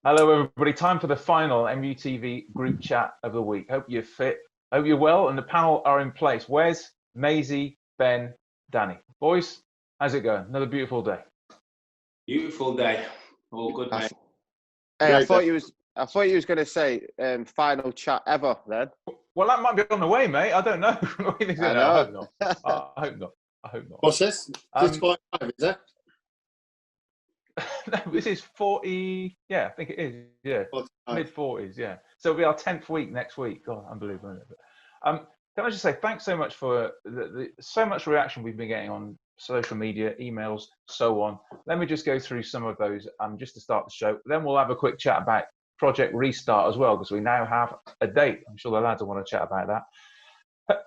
Hello, everybody. Time for the final MUTV Group Chat of the week. Hope you're fit. Hope you're well, and the panel are in place. Wes, Maisie, Ben, Danny. Boys, how's it going? Another beautiful day. Beautiful day. All good, mate. Hey, I thought you was going to say final chat ever then. Well, that might be on the way, mate. I don't know. I hope not. I hope not. I hope not. What's this? This is 45, is it? No, this is 40. Yeah, I think it is. Yeah, mid-40s. Yeah. So it'll be our 10th week next week. God, unbelievable. Can I just say thanks so much for so much reaction we've been getting on social media, emails, so on. Let me just go through some of those just to start the show. Then we'll have a quick chat about Project Restart as well, because we now have a date. I'm sure the lads will want to chat about that.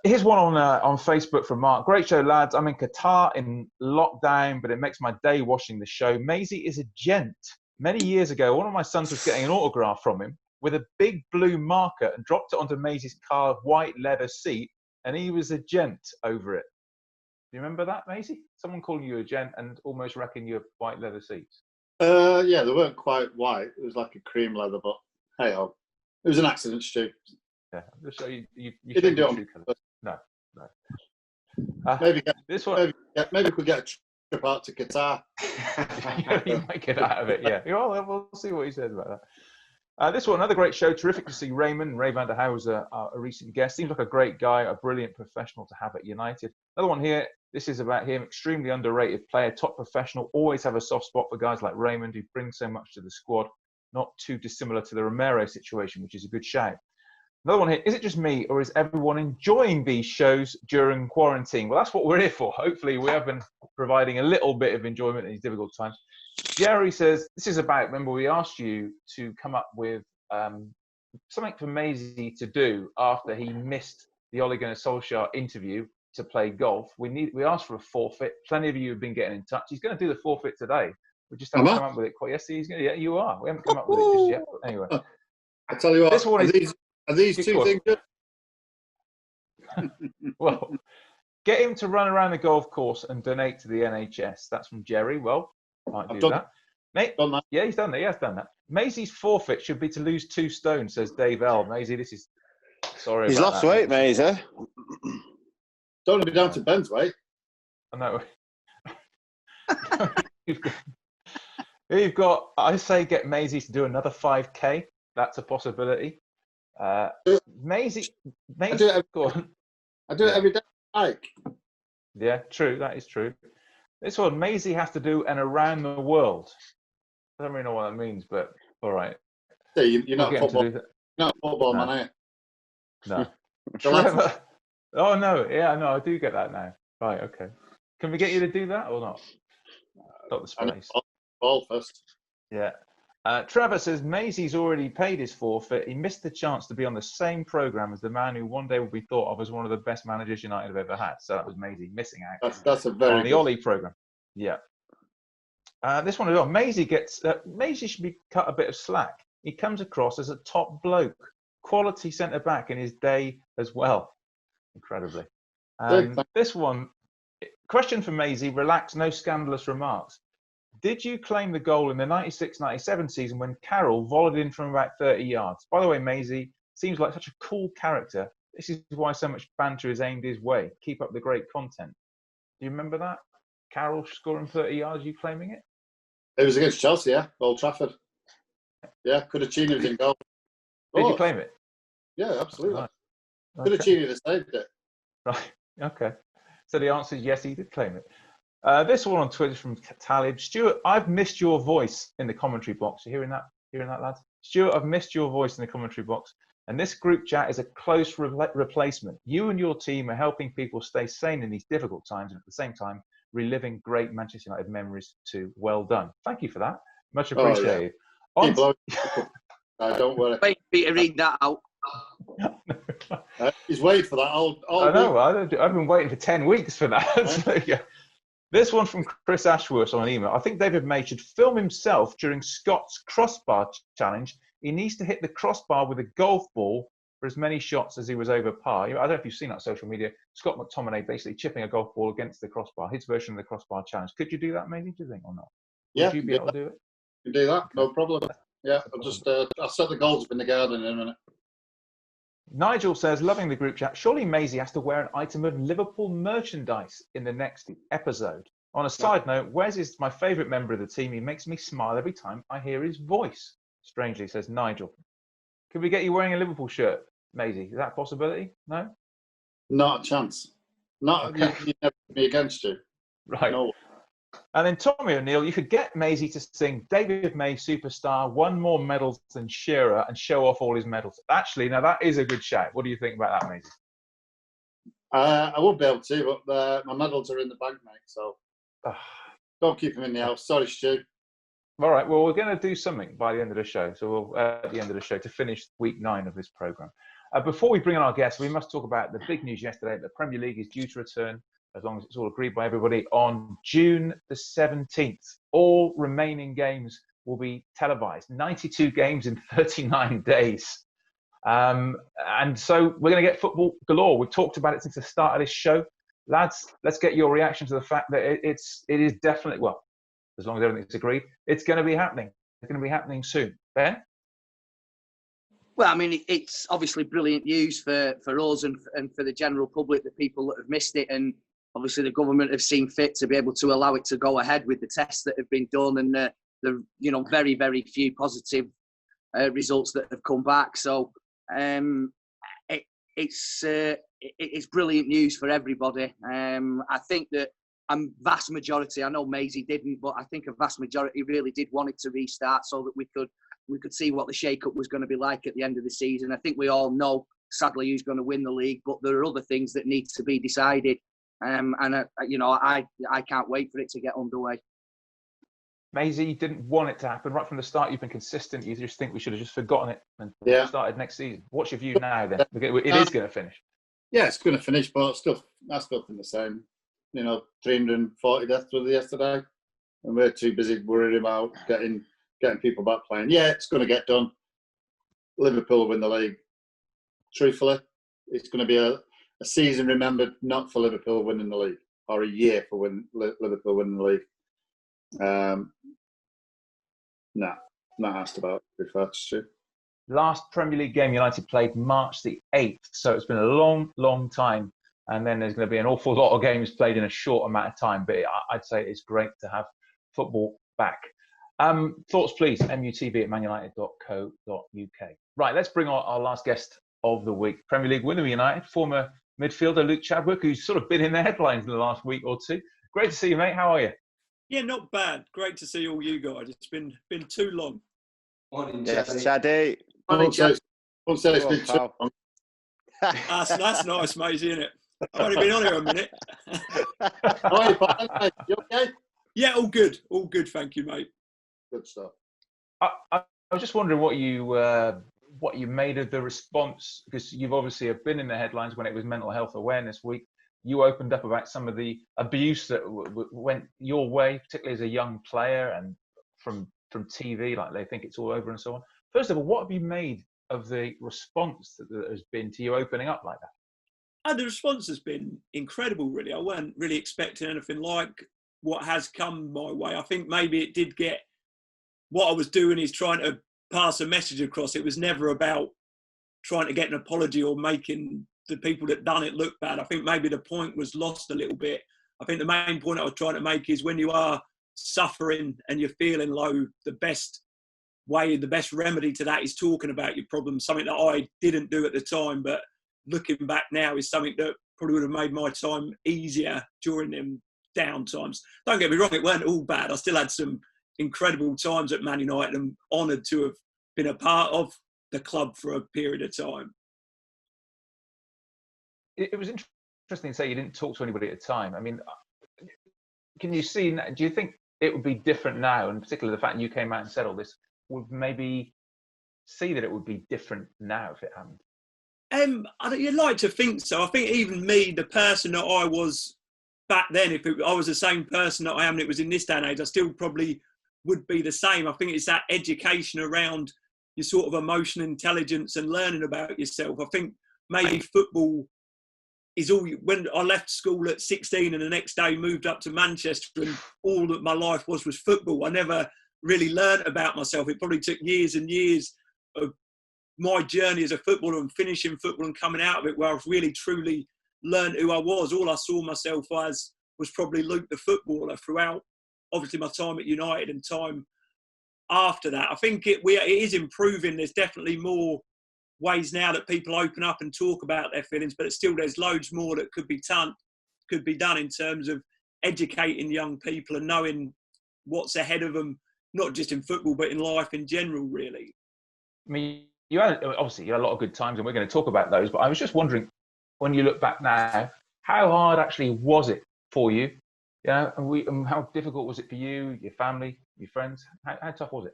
Here's one on Facebook from Mark. Great show, lads. I'm in Qatar in lockdown, but it makes my day watching the show. Maisie is a gent. Many years ago, one of my sons was getting an autograph from him with a big blue marker and dropped it onto Maisie's car white leather seat, and he was a gent over it. Do you remember that, Maisie? Someone calling you a gent and almost wrecking your white leather seats. Yeah, they weren't quite white. It was like a cream leather, but hey ho. It was an accident, Stu. Yeah, just so you didn't do it. No. Maybe this one. Maybe we could get a trip out to Qatar. You might get out of it. Yeah. Well, we'll see what he says about that. This one, another great show. Terrific to see Raymond. Ray van der Houw was a recent guest. Seems like a great guy, a brilliant professional to have at United. Another one here. This is about him. Extremely underrated player, top professional. Always have a soft spot for guys like Raymond, who bring so much to the squad. Not too dissimilar to the Romero situation, which is a good shout. Another one here. Is it just me, or is everyone enjoying these shows during quarantine? Well, that's what we're here for. Hopefully, we have been providing a little bit of enjoyment in these difficult times. Jerry says, this is about, remember, we asked you to come up with something for Maisie to do after he missed the Ole Gunnar Solskjaer interview to play golf. We asked for a forfeit. Plenty of you have been getting in touch. He's going to do the forfeit today. We just haven't come up with it quite. Yes, he's going to. Yeah, you are. We haven't come up with it just yet. But anyway, I tell you what. This one are these two things good? Well, get him to run around the golf course and donate to the NHS. That's from Jerry. Well, might do that. Mate, done that. Yeah, he's done that. He has done that. Maisie's forfeit should be to lose 2 stone, says Dave L. Maisie, this is sorry. He's lost weight, Maisie. Don't be down to Ben's weight. I know. You've got. I say get Maisie to do another 5K. That's a possibility. Maisie, I do it every day. Like. Yeah, true. That is true. This one, Maisie has to do an around the world. I don't really know what that means, but all right. So you're not football. You're not a football man, are you? No. Trevor. Oh no, yeah, no, I do get that now. Right, okay. Can we get you to do that or not? Not the space. Ball first. Yeah. Trevor says Maisie's already paid his forfeit. He missed the chance to be on the same programme as the man who one day will be thought of as one of the best managers United have ever had. So that was Maisie missing out. That's a very on the Ollie programme. Yeah. This one as well. Maisie should be cut a bit of slack. He comes across as a top bloke, quality centre back in his day as well. Incredibly. This one, question for Maisie. Relax, no scandalous remarks. Did you claim the goal in the 96-97 season when Carroll volleyed in from about 30 yards? By the way, Maisie seems like such a cool character. This is why so much banter is aimed his way. Keep up the great content. Do you remember that? Carroll scoring 30 yards, you claiming it? It was against Chelsea, yeah, Old Trafford. Yeah, Cudicini was in goal. Did you claim it? Yeah, absolutely. Right. Cudicini has saved it. Right, okay. So the answer is yes, he did claim it. This one on Twitter from Talib. Stewart, I've missed your voice in the commentary box. You hearing that? Hearing that, lads? Stewart, I've missed your voice in the commentary box. And this group chat is a close replacement. You and your team are helping people stay sane in these difficult times and at the same time reliving great Manchester United memories too. Well done. Thank you for that. Much appreciated. Oh, yeah. Don't worry. Wait for you to read that out. He's waiting for that. I know. I've been waiting for 10 weeks for that. So, yeah. This one from Chris Ashworth on an email. I think David May should film himself during Scott's crossbar challenge. He needs to hit the crossbar with a golf ball for as many shots as he was over par. I don't know if you've seen that on social media. Scott McTominay basically chipping a golf ball against the crossbar, his version of the crossbar challenge. Could you do that, maybe, do you think, or not? Yeah. Would you be able to do it? You can do that, no problem. Yeah, I'll set the goals up in the garden in a minute. Nigel says, loving the group chat. Surely Maisie has to wear an item of Liverpool merchandise in the next episode. On a side note, Wes is my favourite member of the team. He makes me smile every time I hear his voice. Strangely, says Nigel. Could we get you wearing a Liverpool shirt, Maisie? Is that a possibility? No? Not a chance. Not Okay. you never be against you. Right. No. And then Tommy O'Neill, you could get Maisie to sing David May Superstar, won more medals than Shearer, and show off all his medals. Actually, now that is a good shout. What do you think about that, Maisie? I would be able to, but my medals are in the bank, mate. So don't keep them in the house. Sorry, Stu. All right. Well, we're going to do something by the end of the show. So we'll at the end of the show to finish week 9 of this program. Before we bring on our guests, we must talk about the big news yesterday. The Premier League is due to return, as long as it's all agreed by everybody, on June the 17th. All remaining games will be televised. 92 games in 39 days. And so we're going to get football galore. We've talked about it since the start of this show. Lads, let's get your reaction to the fact that it is definitely, well, as long as everything's agreed, it's going to be happening. It's going to be happening soon. Ben? Well, I mean, it's obviously brilliant news for us and for the general public, the people that have missed it. And obviously the government have seen fit to be able to allow it to go ahead with the tests that have been done and the very, very few positive results that have come back. So it's brilliant news for everybody. I think that vast majority, I know Maisie didn't, but I think a vast majority really did want it to restart so that we could see what the shake-up was going to be like at the end of the season. I think we all know, sadly, who's going to win the league, but there are other things that need to be decided. I can't wait for it to get underway. Maisie, you didn't want it to happen right from the start. You've been consistent. You just think we should have just forgotten it and started next season. What's your view now then? It is going to finish. Yeah, it's going to finish, but I still think the same. 340 deaths was yesterday, and we're too busy worrying about getting people back playing. Yeah, it's going to get done. Liverpool will win the league. Truthfully, it's going to be a season remembered not for Liverpool winning the league, or a year for Liverpool winning the league. Not asked about. It's true. Last Premier League game United played March the 8th, so it's been a long, long time. And then there's going to be an awful lot of games played in a short amount of time. But I'd say it's great to have football back. Thoughts, please, mutv@manunited.co.uk. Right, let's bring on our last guest of the week. Premier League winner of United, former midfielder Luke Chadwick, who's sort of been in the headlines in the last week or two. Great to see you, mate. How are you? Yeah, not bad. Great to see all you guys. It's been too long. Morning, Yes, Chaddy. Chaddy. Don't say it's been too long. That's nice, Maisie, isn't it? I've only been on here a minute. How are you, pal? You okay? Yeah, all good. All good, thank you, mate. Good stuff. I was just wondering what you made of the response, because you've obviously have been in the headlines when it was Mental Health Awareness Week. You opened up about some of the abuse that went your way, particularly as a young player and from TV, like they think it's all over and so on. First of all, what have you made of the response that has been to you opening up like that? The response has been incredible, really. I weren't really expecting anything like what has come my way. I think maybe it did get... What I was doing is trying to pass a message across. It was never about trying to get an apology or making the people that done it look bad. I think maybe the point was lost a little bit. I think the main point I was trying to make is when you are suffering and you're feeling low, the best remedy to that is talking about your problems, something that I didn't do at the time, but looking back now is something that probably would have made my time easier during them down times. Don't get me wrong, it weren't all bad. I still had some incredible times at Man United and honoured to have been a part of the club for a period of time. It was interesting to say you didn't talk to anybody at the time. I mean, can you see, do you think it would be different now, and particularly the fact you came out and said all this, would maybe see that it would be different now if it happened? You'd like to think so. I think even me, the person that I was back then, if I was the same person that I am and it was in this day and age, I still probably would be the same. I think it's that education around your sort of emotional intelligence and learning about yourself. I think maybe football is all... When I left school at 16 and the next day moved up to Manchester and all that my life was football, I never really learnt about myself. It probably took years and years of my journey as a footballer and finishing football and coming out of it where I've really truly learnt who I was. All I saw myself as was probably Luke the footballer throughout, obviously, my time at United and time after that. I think it is improving. There's definitely more ways now that people open up and talk about their feelings, but there's loads more that could be done in terms of educating young people and knowing what's ahead of them, not just in football, but in life in general, really. I mean, you had a lot of good times, and we're going to talk about those. But I was just wondering, when you look back now, how hard actually was it for you? Yeah, and how difficult was it for you, your family, your friends? How tough was it?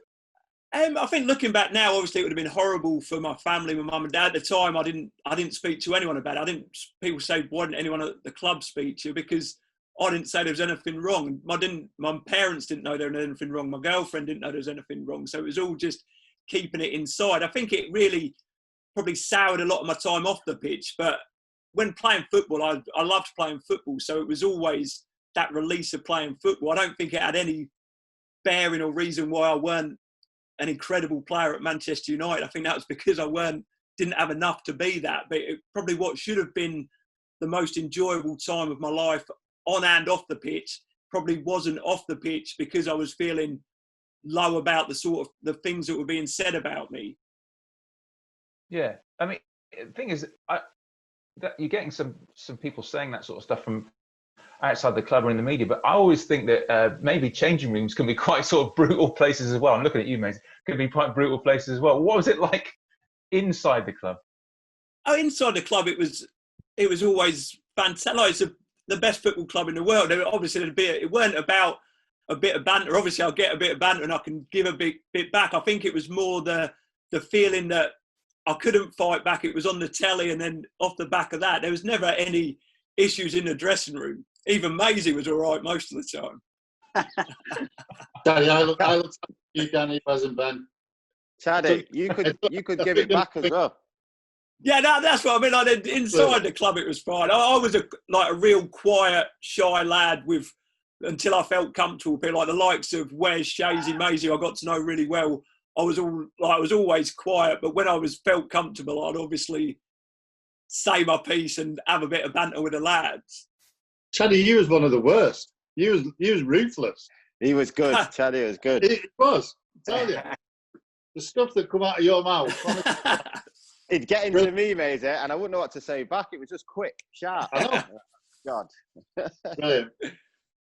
I think looking back now, obviously it would have been horrible for my family, my mum and dad. At the time, I didn't speak to anyone about it. People say, why didn't anyone at the club speak to you? Because I didn't say there was anything wrong. My parents didn't know there was anything wrong. My girlfriend didn't know there was anything wrong. So it was all just keeping it inside. I think it really probably soured a lot of my time off the pitch. But when playing football, I loved playing football. So it was always that release of playing football. I don't think it had any bearing or reason why I weren't an incredible player at Manchester United. I think that was because I didn't have enough to be that. But it, probably what should have been the most enjoyable time of my life on and off the pitch probably wasn't off the pitch because I was feeling low about the things that were being said about me. Yeah, I mean, the thing is, that you're getting some people saying that sort of stuff from outside the club or in the media, but I always think that maybe changing rooms can be quite sort of brutal places as well. I'm looking at you, mate. Can be quite brutal places as well. What was it like inside the club? Oh, inside the club, it was always fantastic. Like, it's the best football club in the world. Obviously, it weren't about a bit of banter. Obviously, I'll get a bit of banter and I can give a bit back. I think it was more the feeling that I couldn't fight back. It was on the telly, and then off the back of that, there was never any issues in the dressing room. Even Maisie was all right most of the time. Danny, I look at you, Danny, wasn't Ben. Chadwick, you could give it back as well. Yeah, that's what I mean. Like, inside the club, it was fine. I was a real quiet, shy lad until I felt comfortable. People like the likes of Wes, Shazy, Maisie, I got to know really well. I was always quiet, but when I felt comfortable, I'd obviously say my piece and have a bit of banter with the lads. Chaddy, you was one of the worst. He was ruthless. He was good. Chaddy was good. It was. I tell you, the stuff that come out of your mouth. It'd get into me, Maisie, and I wouldn't know what to say back. It was just quick, sharp. I know. God. Brilliant.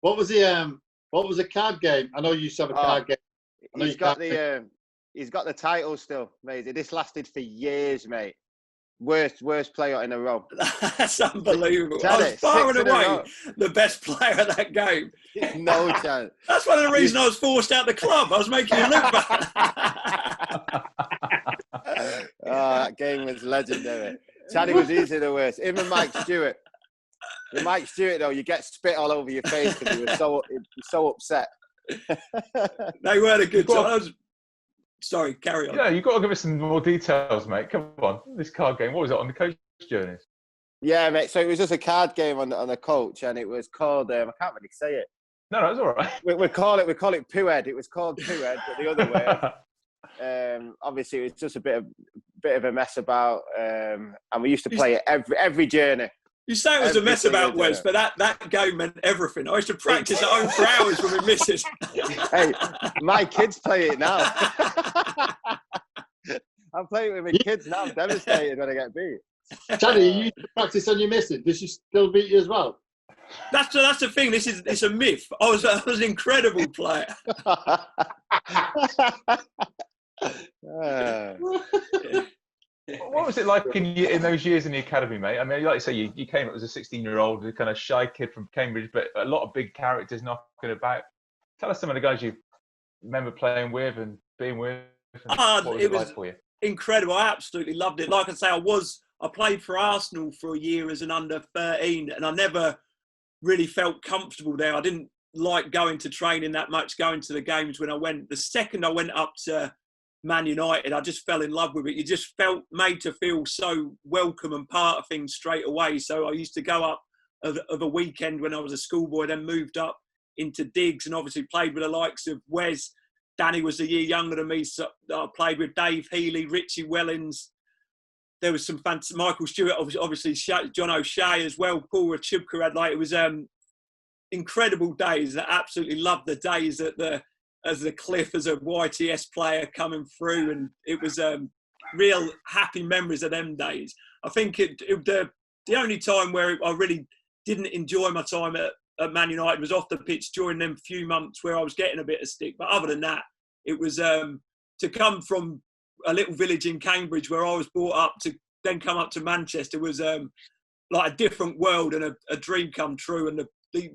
What was the card game? I know you used to have a card game. He's got the title still, Maisie. This lasted for years, mate. Worst player in a row. That's unbelievable. I was far and away the best player of that game. No chance. That's one of the reasons I was forced out of the club. I was making you look bad. That game was legendary. Chaddy was easily the worst. Him and Mike Stewart. With Mike Stewart, though, you get spit all over your face because he was so upset. They weren't a good time. Sorry, carry on. Yeah, you've got to give us some more details, mate. Come on, this card game. What was it on the coach journeys? Yeah, mate. So it was just a card game on the coach, and it was called. I can't really say it. No, it's all right. We call it Poohead. It was called Poohead, but the other way. Obviously, it was just a bit of a mess about, and we used to play it every journey. You say it was a mess about, Wes, but that game meant everything. I used to practice at home for hours with my missus. Hey, my kids play it now. I'm playing it with my kids now. I'm devastated when I get beat. Chaddy, you used to practice on your missus. Does she still beat you as well? That's the thing. It's a myth. I was an incredible player. What was it like in those years in the academy, mate? I mean, like you say, you came up as a 16-year-old, a kind of shy kid from Cambridge, but a lot of big characters knocking about. Tell us some of the guys you remember playing with and being with. And what was it like for you? Incredible. I absolutely loved it. Like I say, I played for Arsenal for a year as an under-13, and I never really felt comfortable there. I didn't like going to training that much, going to the games when I went. The second I went up to Man United, I just fell in love with it. You just felt made to feel so welcome and part of things straight away. So I used to go up of a weekend when I was a schoolboy, then moved up into digs and obviously played with the likes of Wes, Danny was a year younger than me, so I played with Dave Healy, Richie Wellens. There was some fantastic, Michael Stewart, obviously John O'Shea as well. Paul Chubka had, like, it was incredible days. I absolutely loved the days at the Cliff as a YTS player coming through, and it was real happy memories of them days. I think the only time where I really didn't enjoy my time at Man United was off the pitch during them few months where I was getting a bit of stick. But other than that, it was to come from a little village in Cambridge where I was brought up to then come up to Manchester was like a different world and a dream come true. And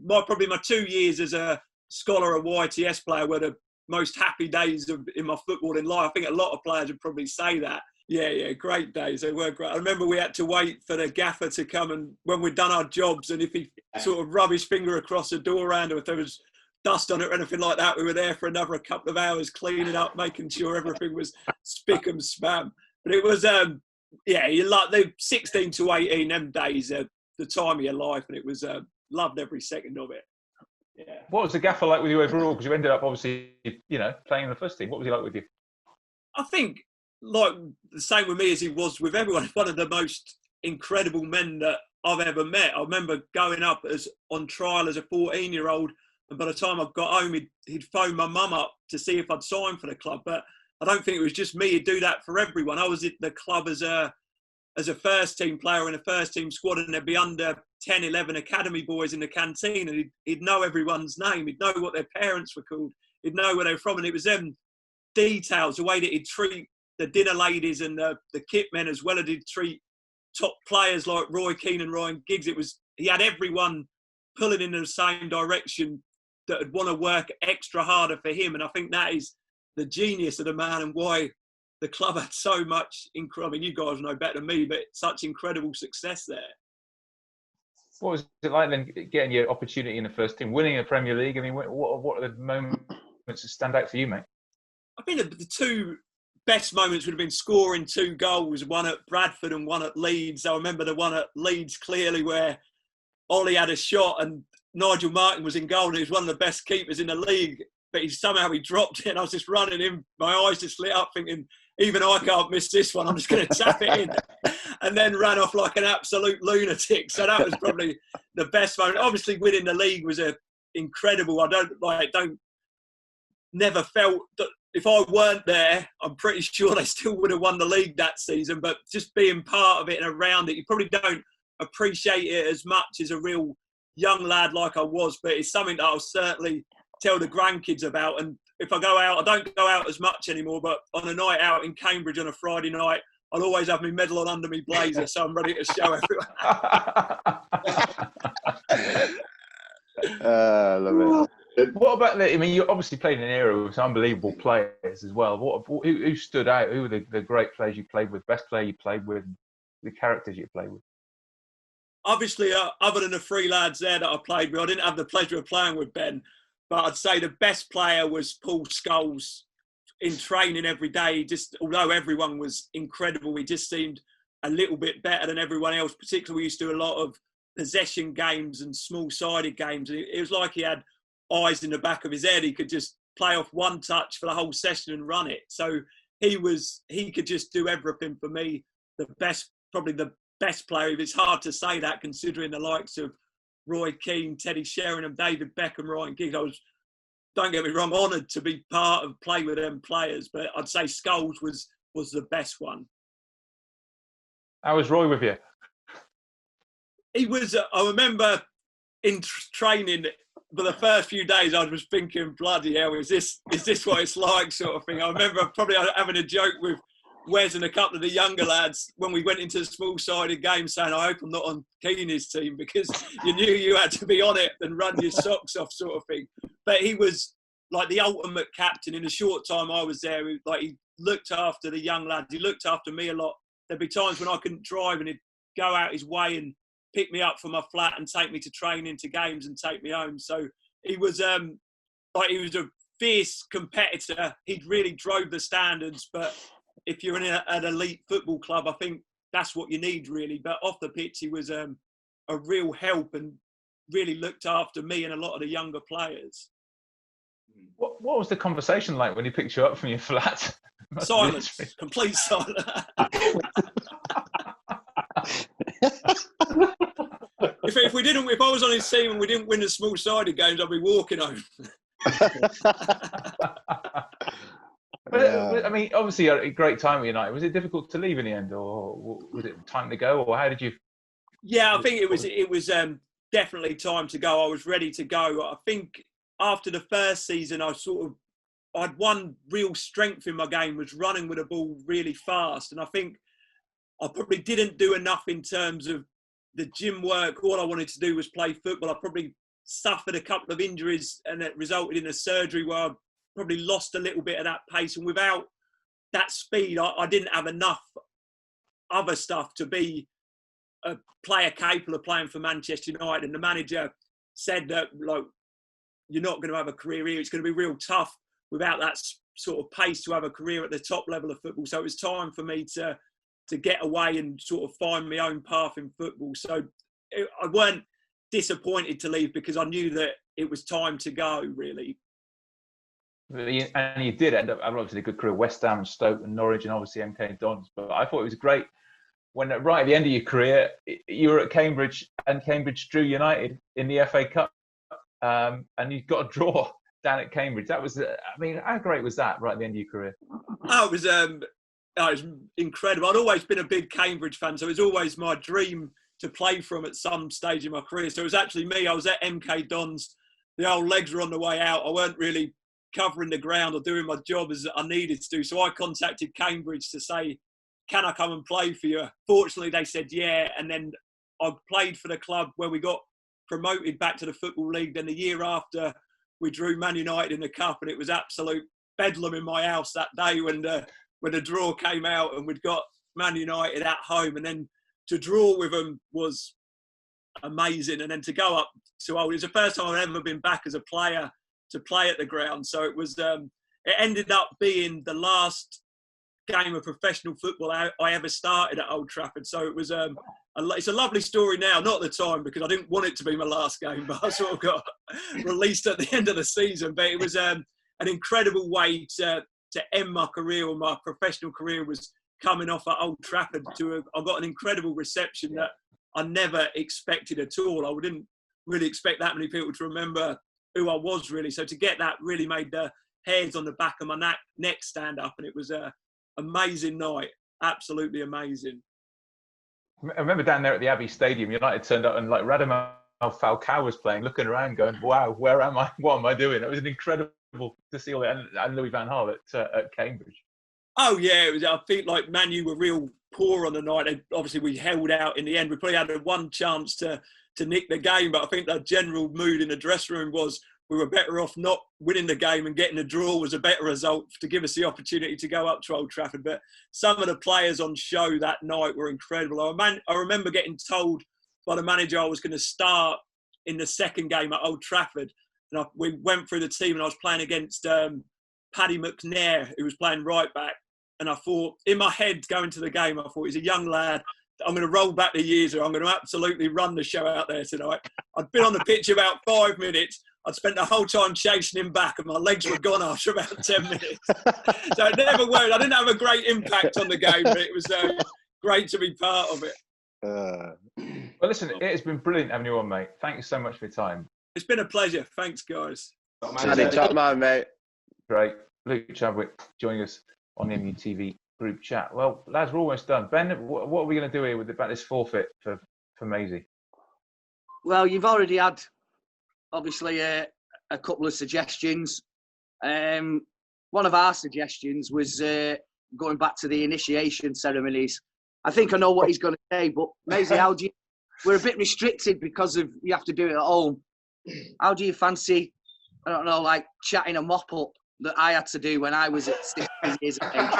probably my 2 years as a scholar, a YTS player, were the most happy days in my footballing life. I think a lot of players would probably say that. Yeah, great days. They were great. I remember we had to wait for the gaffer to come, and when we'd done our jobs, and if he sort of rubbed his finger across the door handle, if there was dust on it or anything like that, we were there for another couple of hours cleaning up, making sure everything was spick and span. But it was, you like the 16 to 18, them days, the time of your life, and it was loved every second of it. Yeah. What was the gaffer like with you overall? Because you ended up obviously, playing in the first team. What was he like with you? I think, like the same with me as he was with everyone. One of the most incredible men that I've ever met. I remember going up on trial as a 14-year-old, and by the time I got home, he'd phone my mum up to see if I'd signed for the club. But I don't think it was just me. He'd do that for everyone. I was at the club as a first team player in a first team squad, and there'd be under 10, 11 academy boys in the canteen, and he'd know everyone's name. He'd know what their parents were called. He'd know where they were from. And it was them details, the way that he'd treat the dinner ladies and the kit men, as well as he'd treat top players like Roy Keane and Ryan Giggs. He had everyone pulling in the same direction that would want to work extra harder for him. And I think that is the genius of the man and why the club had so much, I mean, you guys know better than me, but such incredible success there. What was it like then getting your opportunity in the first team, winning a Premier League? I mean, what are the moments that stand out for you, mate? I think the two best moments would have been scoring 2 goals, one at Bradford and one at Leeds. I remember the one at Leeds clearly where Ollie had a shot and Nigel Martin was in goal, and he was one of the best keepers in the league, but somehow he dropped it, and I was just running in, my eyes just lit up thinking, even I can't miss this one, I'm just going to tap it in. And then ran off like an absolute lunatic. So that was probably the best moment. Obviously winning the league was incredible. Never felt that if I weren't there, I'm pretty sure they still would have won the league that season. But just being part of it and around it, you probably don't appreciate it as much as a real young lad like I was. But it's something that I'll certainly tell the grandkids about. And if I go out, I don't go out as much anymore, but on a night out in Cambridge on a Friday night, I'll always have my medal on under my blazer, so I'm ready to show everyone. Love it. What about I mean, you obviously played in an era with some unbelievable players as well. Who stood out? Who were the great players you played with, best player you played with, the characters you played with? Obviously, other than the 3 lads there that I played with, I didn't have the pleasure of playing with Ben, but I'd say the best player was Paul Scholes. In training every day, although everyone was incredible, he just seemed a little bit better than everyone else. Particularly, we used to do a lot of possession games and small-sided games. It was like he had eyes in the back of his head. He could just play off one touch for the whole session and run it. So he could just do everything for me. Probably the best player. It's hard to say that considering the likes of Roy Keane, Teddy Sheringham, David Beckham, Ryan Giggs. Don't get me wrong, honoured to be play with them players, but I'd say Scholes was the best one. How was Roy with you? He was. I remember in training for the first few days, I was thinking, bloody hell, is this what it's like, sort of thing. I remember probably having a joke with Wes and a couple of the younger lads when we went into the small-sided game saying, I hope I'm not on Keeney's team, because you knew you had to be on it and run your socks off, sort of thing. But he was like the ultimate captain. In the short time I was there, he looked after the young lads. He looked after me a lot. There'd be times when I couldn't drive and he'd go out his way and pick me up from my flat and take me to training, to games, and take me home. So he was he was a fierce competitor. He really drove the standards, but if you're in an elite football club, I think that's what you need, really. But off the pitch, he was a real help and really looked after me and a lot of the younger players. What was the conversation like when he picked you up from your flat? Silence, complete silence. If I was on his team and we didn't win the small-sided games, I'd be walking home. But I mean, obviously, you had a great time at United. Was it difficult to leave in the end, or was it time to go, or how did you? Yeah, I think it was definitely time to go. I was ready to go. I think after the first season, I'd one real strength in my game was running with the ball really fast, and I think I probably didn't do enough in terms of the gym work. All I wanted to do was play football. I probably suffered a couple of injuries, and it resulted in a surgery where I probably lost a little bit of that pace. And without that speed, I didn't have enough other stuff to be a player capable of playing for Manchester United. And the manager said that, like, you're not going to have a career here. It's going to be real tough without that sort of pace to have a career at the top level of football. So it was time for me to get away and sort of find my own path in football. So I weren't disappointed to leave because I knew that it was time to go, really. And you did end up having obviously a good career, West Ham, Stoke and Norwich, and obviously MK Dons. But I thought it was great when right at the end of your career, you were at Cambridge and Cambridge drew United in the FA Cup, and you got a draw down at Cambridge. That was, I mean, how great was that right at the end of your career? Oh, it was incredible. I'd always been a big Cambridge fan, so it was always my dream to play for them at some stage in my career. So it was actually me. I was at MK Dons. The old legs were on the way out. I weren't really covering the ground or doing my job as I needed to do. So I contacted Cambridge to say, can I come and play for you? Fortunately, they said, yeah. And then I played for the club where we got promoted back to the Football League. Then the year after, we drew Man United in the Cup, and it was absolute bedlam in my house that day when the draw came out and we'd got Man United at home. And then to draw with them was amazing. And then to go up to Old, it was the first time I've ever been back as a player to play at the ground. So it was, it ended up being the last game of professional football I ever started at Old Trafford. So it was, it's a lovely story now, not at the time because I didn't want it to be my last game, but I sort of got released at the end of the season. But it was an incredible way to end my career, or my professional career was coming off at Old Trafford. I got an incredible reception that I never expected at all. I didn't really expect that many people to remember who I was, really. So to get that really made the hairs on the back of my neck stand up, and it was an amazing night, absolutely amazing. I remember down there at the Abbey Stadium, United turned up and like Radamel Falcao was playing, looking around going, wow, where am I? What am I doing? It was an incredible to see all that. And Louis van Gaal at Cambridge. Oh, yeah. It was, I think like Man U were real poor on the night. Obviously, we held out in the end. We probably had one chance to nick the game, but I think the general mood in the dressing room was we were better off not winning the game, and getting a draw was a better result to give us the opportunity to go up to Old Trafford. But some of the players on show that night were incredible. I remember getting told by the manager I was going to start in the second game at Old Trafford. And we went through the team, and I was playing against Paddy McNair, who was playing right back. And I thought, in my head going to the game, I thought, he's a young lad. I'm going to roll back the years, or I'm going to absolutely run the show out there tonight. I'd been on the pitch about 5 minutes. I'd spent the whole time chasing him back, and my legs were gone after about 10 minutes. So it never worked. I didn't have a great impact on the game, but it was great to be part of it. Well, listen, it has been brilliant having you on, mate. Thank you so much for your time. It's been a pleasure. Thanks, guys. Top man, mate. Great. Luke Chadwick joining us on the MUTV Group Chat. Well, lads, we're almost done. Ben, what are we going to do here about this forfeit for Maisie? Well, you've already had, obviously, a couple of suggestions. One of our suggestions was going back to the initiation ceremonies. I think I know what he's going to say, but Maisie, we're a bit restricted because of you have to do it at home. How do you fancy, I don't know, like chatting a mop up that I had to do when I was at 16 years of age?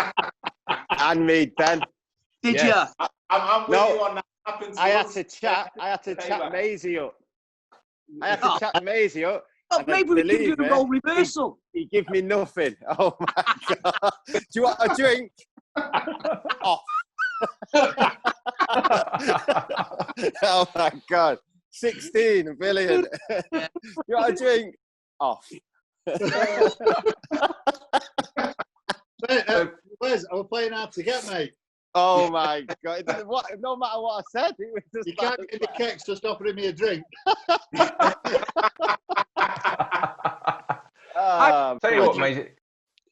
And me, Ben. Did you? I'm with you on that. I had to chat Maisie up. Oh, maybe we can do the role reversal. He give me nothing. Oh my God. Do you want a drink? Off. Oh my God. 16, brilliant. You want a drink? Off. Wes, I was playing hard to get, mate. Oh my God! No matter what I said, it was just You can't get the kicks just offering me a drink. Tell you what, mate.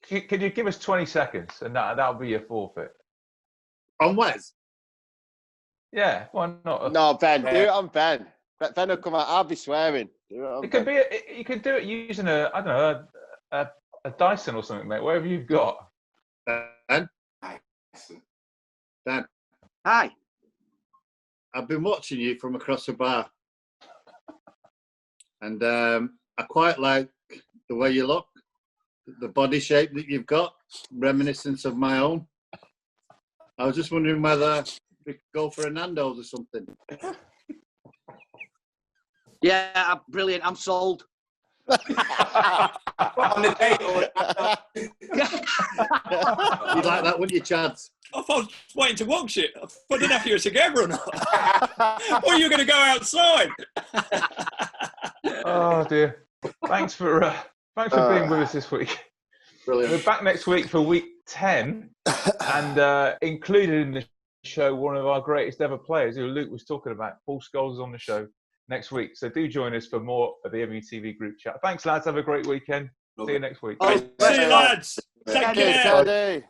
Could you give us 20 seconds, and that'll be your forfeit? On Wes? Yeah, why not? No, Ben, do it on Ben. Ben will come out. I'll be swearing. It could be. You could do it using a Dyson or something, mate. Whatever you've got. Dan. Dan. Hi. I've been watching you from across the bar, and I quite like the way you look, the body shape that you've got, reminiscent of my own. I was just wondering whether we could go for a Nando's or something. Yeah, brilliant. I'm sold. On the date. You'd like that, wouldn't you, Chads? I was waiting to watch it. I didn't know if you were together or not. Or are you going to go outside? Oh dear. Thanks for being with us this week. Brilliant. We're back next week for week 10, and included in the show, one of our greatest ever players, who Luke was talking about. Paul Scholes is on the show next week, so do join us for more of the MUTV Group Chat. Thanks, lads. Have a great weekend. See you next week. See you, lads. Take care.